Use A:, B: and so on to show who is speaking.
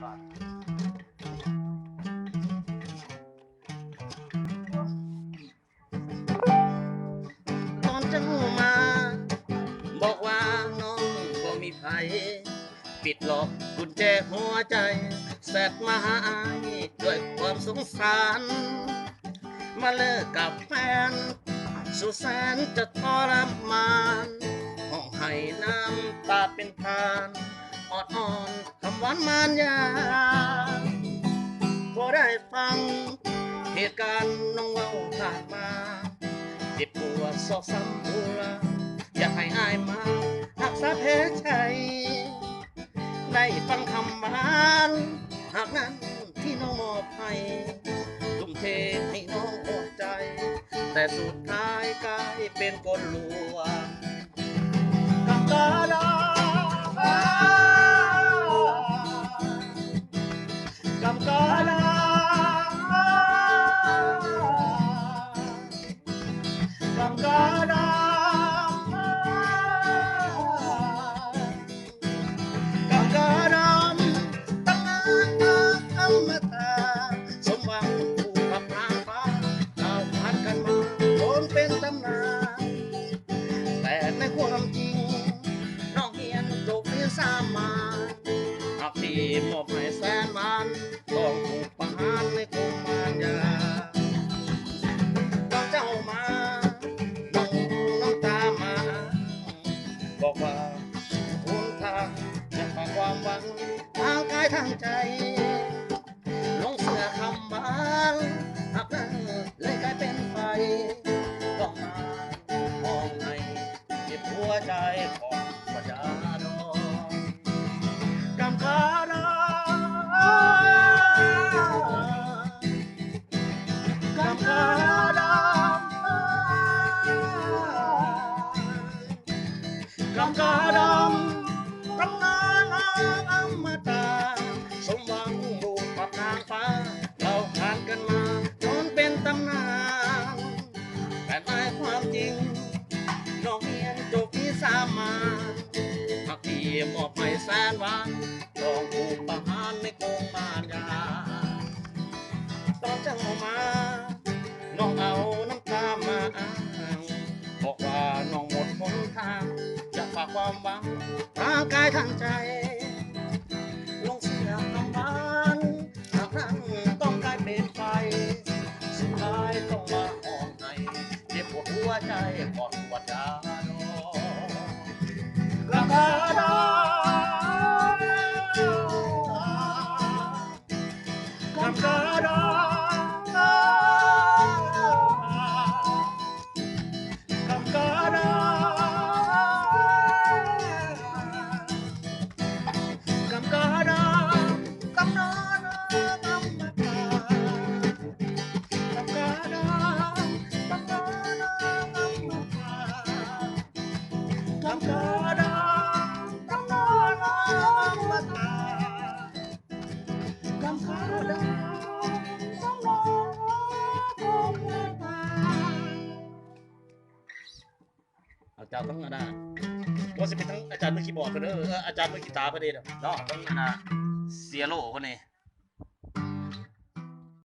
A: ก่อนตอนเจ้ามาบอกว่าน้องบ่มีไผปิดล็อกกุญแจหัวใจแสกมาหาอายด้วยความสงสารมาเลิกกับแฟนสุดแสนจะทรมานห้องให้น้ำตาเป็นทานอดอ่อนคำหวานมารยาพอได้ฟังเหตุการณ์น้องเว้าผ่านมาเจ็บปวดซอกซ้ำหัวอยากให้อายมารักษาแผลใจได้ฟังคำหวานหากนั้นที่น้องมอบให้ทุ่มเทให้น้องหัวใจแต่สุดท้ายกลายเป็นคนลวงกับกาดากำกาดากำกาดากำกาดำตั้งนานอมตะสมหวังผูกกับนางฟ้าเราพัดกันมาจนเป็นตำนานแต่ในความจริงน้องเฮียนจบเรียนสามัญหากที่มอบให้แสนมันต้องถูกประหารในคุกมารยาตอนเจ้ามาน้องน้ำตามาบอกว่าคุณทางจะฝากความหวังทางกายทางใจลงเสือคำบานหากนั้นเลยกลายเป็นไฟต้องมามองให้เจ็บหัวใจของประชาชนกำกาดากำกาดากำกาดำตำนานอมตะสมหวังบุกกับนางฟ้าเราผ่านกันมาจนเป็นตำนานแต่ในความจริงน้องเรียนจบที่สามัญหากที่มอบให้แสนหวานต้องถูกประหารในกรงมารยาตอนเจ้ามาน้องเอาน้ำตามาอ้างบอกว่าน้องหมดหนทางจะฝากความหวังทางกายทางใจลงเสียคำหวานหากครั้งต้องกลายเป็นไฟสุดท้ายต้องมาอ่อนให้เจ็บปวดหัวใจก่อนวันดาโนกระกาดากำกาดากำกาดากำกาดากำนานกำมาตากำกาดากำนานกำมาตากำกาดากำนานกำมาตากำกาดากำนานกำมาตาอาจารย์ต้องนะว่าจะเป็นทั้งอาจารย์มือคีย์บอร์ดไปเด้ออาจารย์มือกีตาร์ไปเด้อเนาะต้องนะเสียโลคนนี้